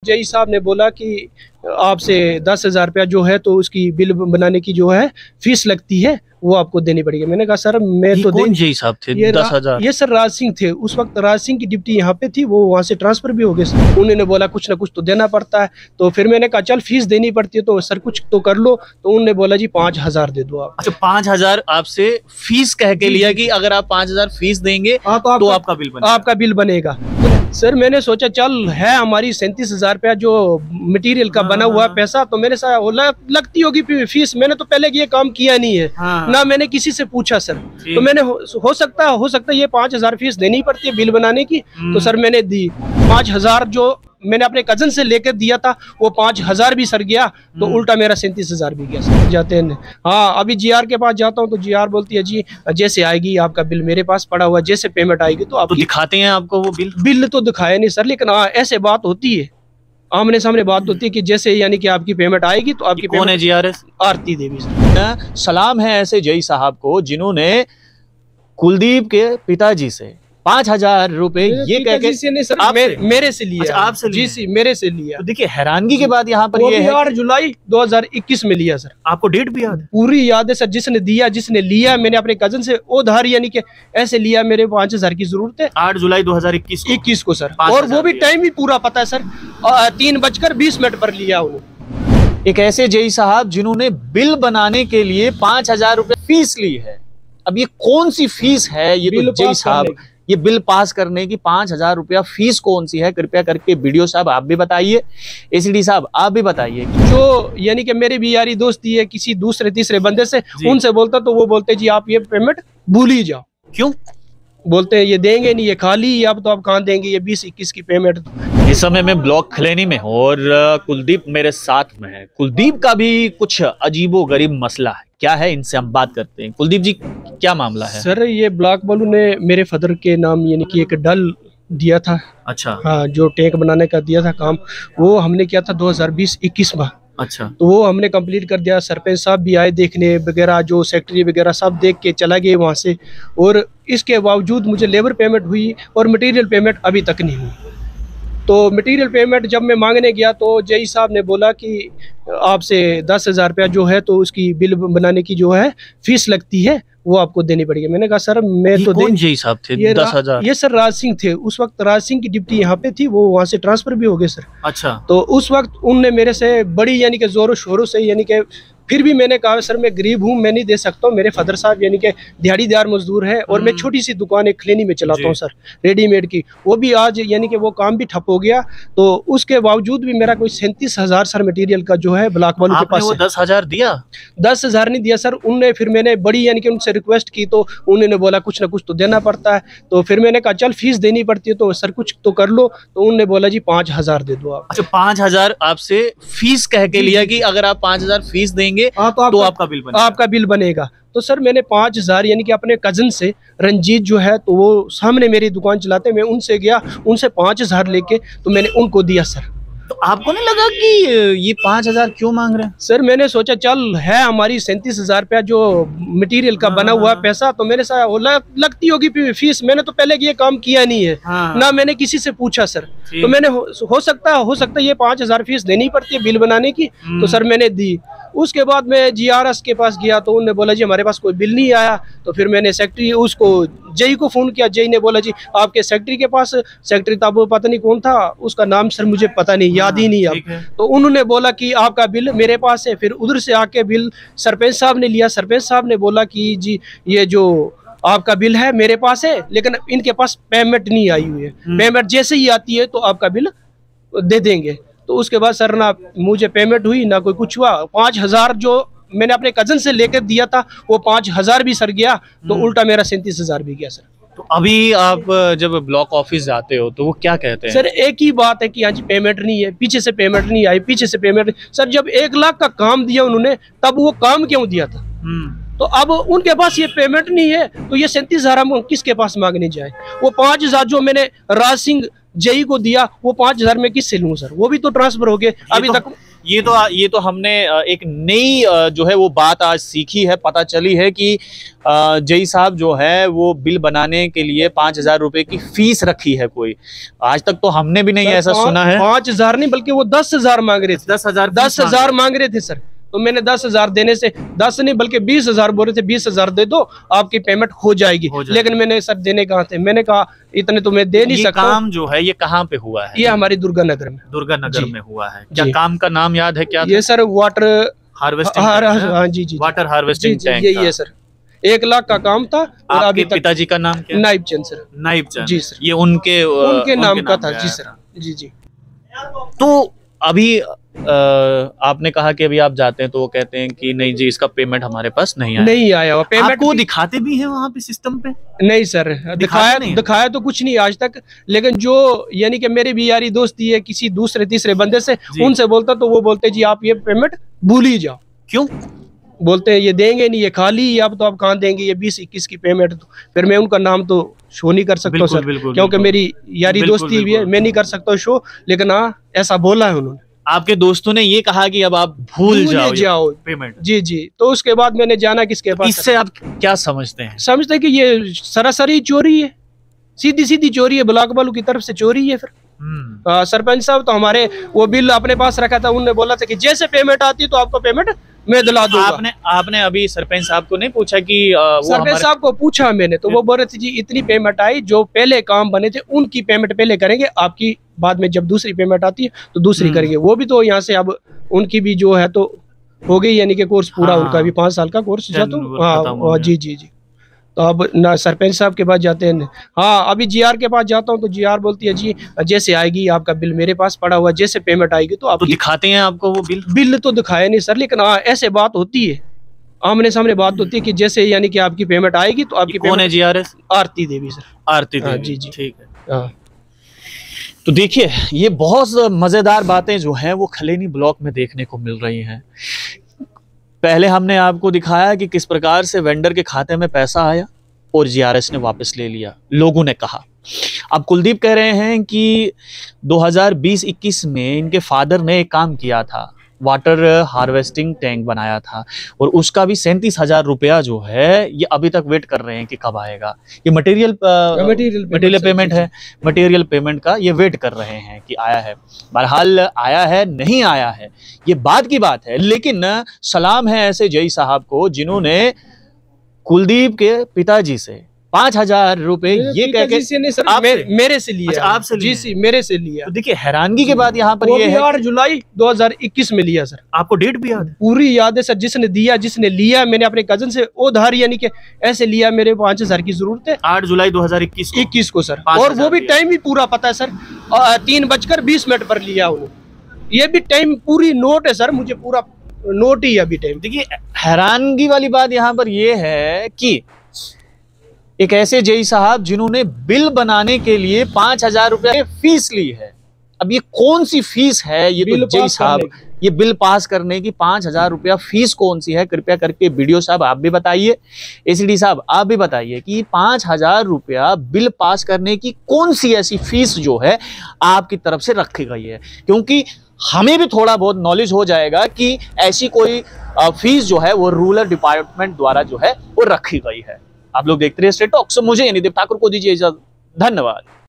जई साहब ने बोला कि आपसे 10,000 रुपया जो है तो उसकी बिल बनाने की जो है फीस लगती है वो आपको देनी पड़ेगी। मैंने कहा सर मैं तो कौन जई साहब थे? ये 10,000? ये सर राज सिंह थे, उस वक्त राज सिंह की डिप्टी यहाँ पे थी, वो वहाँ से ट्रांसफर भी हो गए सर। उन्होंने बोला कुछ ना कुछ तो देना पड़ता है, तो फिर मैंने कहा चल फीस देनी पड़ती है तो सर कुछ तो कर लो, तो उन्होंने बोला जी 5,000 दे दो आप। अच्छा, 5,000 आपसे फीस कह के लिया कि अगर आप 5,000 फीस देंगे तो आपका बिल बनेगा। सर मैंने सोचा चल है हमारी 37,000 रुपया जो मटेरियल का बना हुआ पैसा, तो मेरे साथ लगती होगी फीस। मैंने तो पहले ये काम किया नहीं है, ना मैंने किसी से पूछा सर, तो मैंने हो सकता है ये 5,000 फीस देनी पड़ती है बिल बनाने की, तो सर मैंने दी 5,000 जो मैंने अपने कजन से लेकर दिया था वो 5,000 भी सर गया, तो उल्टा मेरा 37,000 भी गया सर। जाते हैं हाँ, अभी जीआर के पास जाता हूँ तो जीआर बोलती है जी जैसे आएगी आपका बिल मेरे पास पड़ा हुआ, जैसे पेमेंट आएगी तो आप दिखाते हैं आपको वो बिल तो दिखाया नहीं सर, लेकिन हाँ ऐसे बात होती है, आमने सामने बात होती है कि जैसे यानी कि आपकी पेमेंट आएगी तो आपकी कौन है जीआरएस? आरती देवी सर। सलाम है ऐसे जई साहब को जिन्होंने कुलदीप के पिताजी से 5,000 रुपए ये कह के मेरे से लिया। अच्छा, आपसे जी सी मेरे से लिया। तो देखिए हैरानगी के बाद यहाँ पर ये है 8 जुलाई 2021 में लिया सर। आपको डेट भी याद है? पूरी याद है सर, जिसने दिया जिसने लिया मैंने अपने कजन से उधार यानी कि ऐसे लिया, मेरे 5,000 की जरूरत है 8 जुलाई 2021 को सर, और वो भी टाइम भी पूरा पता है सर, 3:20 पर लिया उन्होंने। एक ऐसे जई साहब जिन्होंने बिल बनाने के लिए 5,000 रुपए फीस ली है। अब ये कौन सी फीस है? ये तो जई साहब ये बिल पास करने की 5,000 रुपया फीस कौन सी है? कृपया करके वीडियो साहब आप भी बताइए, एसीडी साहब आप भी बताइए। जो यानी कि मेरे भी यारी दोस्ती है किसी दूसरे तीसरे बंदे से, उनसे बोलता तो वो बोलते जी आप ये पेमेंट भूल ही जाओ। क्यों बोलते हैं ये देंगे नहीं, ये खाली, अब तो आप कहाँ देंगे ये 20-21 की पेमेंट। इस समय मैं ब्लॉक खलैनी में हूँ और कुलदीप मेरे साथ में है। कुलदीप का भी कुछ अजीबो गरीब मसला है, क्या है इनसे हम बात करते हैं। कुलदीप जी क्या मामला है? सर ये ब्लॉक वालों ने मेरे फादर के नाम यानी कि एक डल दिया था। अच्छा हाँ, जो टैंक बनाने का दिया था काम, वो हमने किया था 2020-21 में। अच्छा, तो वो हमने कंप्लीट कर दिया। सरपंच साहब भी आए देखने वगैरह, जो सेक्रेटरी वगैरह सब देख के चला गए वहाँ से, और इसके बावजूद मुझे लेबर पेमेंट हुई और मटेरियल पेमेंट अभी तक नहीं हुई। तो मटेरियल पेमेंट जब मैं मांगने गया तो जई साहब ने बोला कि आपसे 10,000 रुपया जो है तो उसकी बिल बनाने की जो है फीस लगती है वो आपको देनी पड़ेगी। मैंने कहा सर मैं तो कौन जई साहब थे? 10,000? ये सर राज सिंह थे, उस वक्त राज सिंह की डिप्टी यहाँ पे थी, वो वहाँ से ट्रांसफर भी हो गए सर। अच्छा, तो उस वक्त उनने मेरे से बड़ी यानी कि जोरों शोरों से, यानी कि फिर भी मैंने कहा सर मैं गरीब हूँ, मैं नहीं दे सकता हूँ। मेरे फादर साहब यानी कि दिहाड़ीदार मजदूर है और मैं छोटी सी दुकान एक खलैनी में चलाता हूँ सर, रेडीमेड की। वो भी आज यानी कि वो काम भी ठप हो गया, तो उसके बावजूद भी मेरा कोई 37,000 सर मटेरियल का जो है ब्लॉक वालों के पास। वो 10,000 दिया? 10,000 नहीं दिया सर उनने, फिर मैंने बड़ी यानी कि उनसे रिक्वेस्ट की तो उन्होंने बोला कुछ ना कुछ तो देना पड़ता है, तो फिर मैंने कहा चल फीस देनी पड़ती है तो सर कुछ तो कर लो, तो उन्होंने बोला जी 5,000 दे दो आप। अच्छा, 5,000 आपसे फीस कह के लिया कि अगर आप 5,000 फीस देंगे तो आपका बिल बनेगा। तो सर मैंने 5,000 यानी कि अपने कजन से, रंजीत जो है तो वो सामने मेरी दुकान चलाते, मैं उनसे गया, उनसे 5,000 लेके तो मैंने उनको दिया सर। तो आपको नहीं लगा कि ये 5,000 क्यों मांग रहे हैं? सर मैंने सोचा चल है हमारी 37,000 रुपया जो मटेरियल का बना हुआ पैसा, तो मेरे साथ लगती होगी फीस। मैंने तो पहले ये काम किया नहीं है, ना मैंने किसी से पूछा सर, तो मैंने हो सकता है ये 5,000 फीस देनी पड़ती है बिल बनाने की, तो सर मैंने दी। उसके बाद मैं जीआरएस के पास गया तो उन्होंने बोला जी हमारे पास कोई बिल नहीं आया, तो फिर मैंने सेक्रेटरी उसको जई को फ़ोन किया। जई ने बोला जी आपके सेक्रेटरी के पास, सेक्रेटरी था वो पता नहीं कौन था, उसका नाम सर मुझे पता नहीं, याद ही नहीं अब। तो उन्होंने बोला कि आपका बिल मेरे पास है। फिर उधर से आके बिल सरपंच साहब ने लिया। सरपंच साहब ने बोला कि जी ये जो आपका बिल है मेरे पास है, लेकिन इनके पास पेमेंट नहीं आई हुई है, पेमेंट जैसे ही आती है तो आपका बिल दे देंगे। तो उसके बाद सर ना मुझे पेमेंट हुई ना कोई कुछ हुआ। 5,000 जो मैंने अपने कजन से लेकर दिया था वो 5,000 भी सर गया, तो उल्टा मेरा 37,000 भी गया सर। तो अभी आप जब ब्लॉक ऑफिस जाते हो तो वो क्या कहते हैं? सर एक ही बात है कि हाँ जी पेमेंट नहीं है, पीछे से पेमेंट नहीं आई, पीछे से पेमेंट। सर जब 1 लाख का काम दिया उन्होंने तब वो काम क्यों दिया था? तो अब उनके पास ये पेमेंट नहीं है तो ये 37,000 हम किसके पास मांगने जाए? वो 5,000 जो मैंने राज सिंह जेई को दिया, वो 5,000 में किससे लूं सर? वो भी तो ट्रांसफर हो गए अभी तक। ये तो हमने एक नई जो है वो बात आज सीखी है, पता चली है कि जेई साहब जो है वो बिल बनाने के लिए 5,000 रुपए की फीस रखी है कोई। आज तक तो हमने भी नहीं ऐसा सुना है। 5,000 नहीं बल्कि वो 10,000 मांग रहे थे। 10,000 मांग रहे थे सर। तो मैंने 10,000 देने से 10 नहीं बल्कि 20,000 बोल रहे थे, 20,000 दे दो आपकी पेमेंट हो जाएगी। लेकिन मैंने सर देने कहा थे, मैंने कहा इतने तो मैं दे नहीं सकता। काम जो है ये कहाँ पे हुआ है? ये हमारी दुर्गा नगर में। दुर्गा नगर में हुआ है। क्या काम का नाम याद है क्या? ये सर वाटर हार्वेस्टिंग। हाँ जी, वाटर हार्वेस्टिंग टैंक। यही है सर। 1 लाख का काम था। और आपके पिताजी का नाम क्या? नाइब चंद सर। नाइब चंद जी सर। ये उनके नाम का था। जी सर। जी। तो अभी आपने कहा कि अभी आप जाते हैं तो वो कहते हैं कि नहीं जी इसका पेमेंट हमारे पास नहीं आया। वो पेमेंट आपको दिखाते भी है वहाँ पे सिस्टम पे? नहीं सर, दिखाया तो कुछ नहीं आज तक। लेकिन जो यानी कि मेरी भी यारी दोस्ती है किसी दूसरे तीसरे बंदे से, उनसे बोलता तो वो बोलते जी आप ये पेमेंट भूल ही जाओ। क्यों बोलते हैं ये देंगे नहीं, ये खाली अब तो आप कहाँ देंगे, ये 20-21 की पेमेंट। तो फिर मैं उनका नाम तो शो नहीं कर सकता सर, क्योंकि मेरी यारी दोस्ती भी है, मैं नहीं कर सकता शो। लेकिन हाँ ऐसा बोला है उन्होंने। आपके दोस्तों ने ये कहा कि अब आप भूल जाओ पेमेंट। जी। तो उसके बाद मैंने जाना किसके पास। इससे आप क्या समझते हैं? समझते हैं कि ये सरासरी चोरी है, सीधी चोरी है, ब्लॉक वालों की तरफ से चोरी है। फिर सरपंच साहब तो हमारे वो बिल अपने पास रखा था, उन्होंने बोला था कि जैसे पेमेंट आती तो आपको पेमेंट मैं दिला दूंगा। आपने अभी सरपंच साहब को नहीं पूछा कि सरपंच साहब को पूछा मैंने, तो वो बोल रहे थे जी इतनी पेमेंट आई, जो पहले काम बने थे उनकी पेमेंट पहले करेंगे, आपकी बाद में जब दूसरी पेमेंट आती है तो दूसरी करेंगे। वो भी तो यहाँ से अब उनकी भी जो है तो हो गई, यानी कि कोर्स पूरा उनका भी 5 साल का कोर्स था। तो हाँ जी। तो अब ना सरपंच साहब के पास जाते हैं। हाँ अभी जीआर के पास जाता हूँ तो जीआर बोलती है जी जैसे आएगी आपका बिल मेरे पास पड़ा हुआ, जैसे पेमेंट आएगी तो आप दिखाते हैं आपको वो बिल तो दिखाया नहीं सर। लेकिन हाँ ऐसे बात होती है, आमने सामने बात होती है कि जैसे यानी कि आपकी पेमेंट आएगी तो आपकी कौन है जीआरएस? आरती देवी सर। आरती देवी। जी ठीक है। तो देखिए ये बहुत मजेदार बातें जो हैं वो खलेनी ब्लॉक में देखने को मिल रही हैं। पहले हमने आपको दिखाया कि किस प्रकार से वेंडर के खाते में पैसा आया और जीआरएस ने वापस ले लिया, लोगों ने कहा। अब कुलदीप कह रहे हैं कि 2020-21 में इनके फादर ने एक काम किया था, वाटर हार्वेस्टिंग टैंक बनाया था, और उसका भी 37,000 रुपया जो है ये अभी तक वेट कर रहे हैं कि कब आएगा। ये मटेरियल पेमेंट है, मटेरियल पेमेंट का ये वेट कर रहे हैं कि आया है। बहरहाल आया है नहीं आया है ये बाद की बात है, लेकिन सलाम है ऐसे जेई साहब को जिन्होंने कुलदीप के पिताजी से 5,000 रुपए ये कह के मेरे से लिया। अच्छा, आपसे लिया? जी मेरे से लिया। तो देखिए हैरानगी की बात यहाँ पर ये है 8 जुलाई 2021 में लिया सर। आपको डेट भी याद है? पूरी याद है सर। जिसने दिया जिसने लिया, मैंने अपने कजन से उधार यानी कि ऐसे लिया, मेरे 5,000 की जरूरत है। 8 जुलाई 2021 को सर। और वो भी टाइम भी पूरा पता है सर, 3:20 पर लिया उन्होंने। ये भी टाइम पूरी नोट है सर, मुझे पूरा नोट ही अभी टाइम। देखिए हैरानगी वाली बात यहाँ पर ये है कि एक ऐसे जेई साहब जिन्होंने बिल बनाने के लिए 5,000 रुपए फीस ली है। अब ये कौन सी फीस है? ये तो जेई साहब ये बिल पास करने की 5,000 रुपया फीस कौन सी है? कृपया करके वीडियो साहब आप भी बताइए, एसीडी साहब आप भी बताइए कि 5,000 रुपया बिल पास करने की कौन सी ऐसी फीस जो है आपकी तरफ से रखी गई है, क्योंकि हमें भी थोड़ा बहुत नॉलेज हो जाएगा कि ऐसी कोई फीस जो है वो रूरल डिपार्टमेंट द्वारा जो है वो रखी गई है। आप लोग देखते रहिए स्ट्रेट टॉक। मुझे यानी देव ठाकुर को दीजिए इजाजत। धन्यवाद।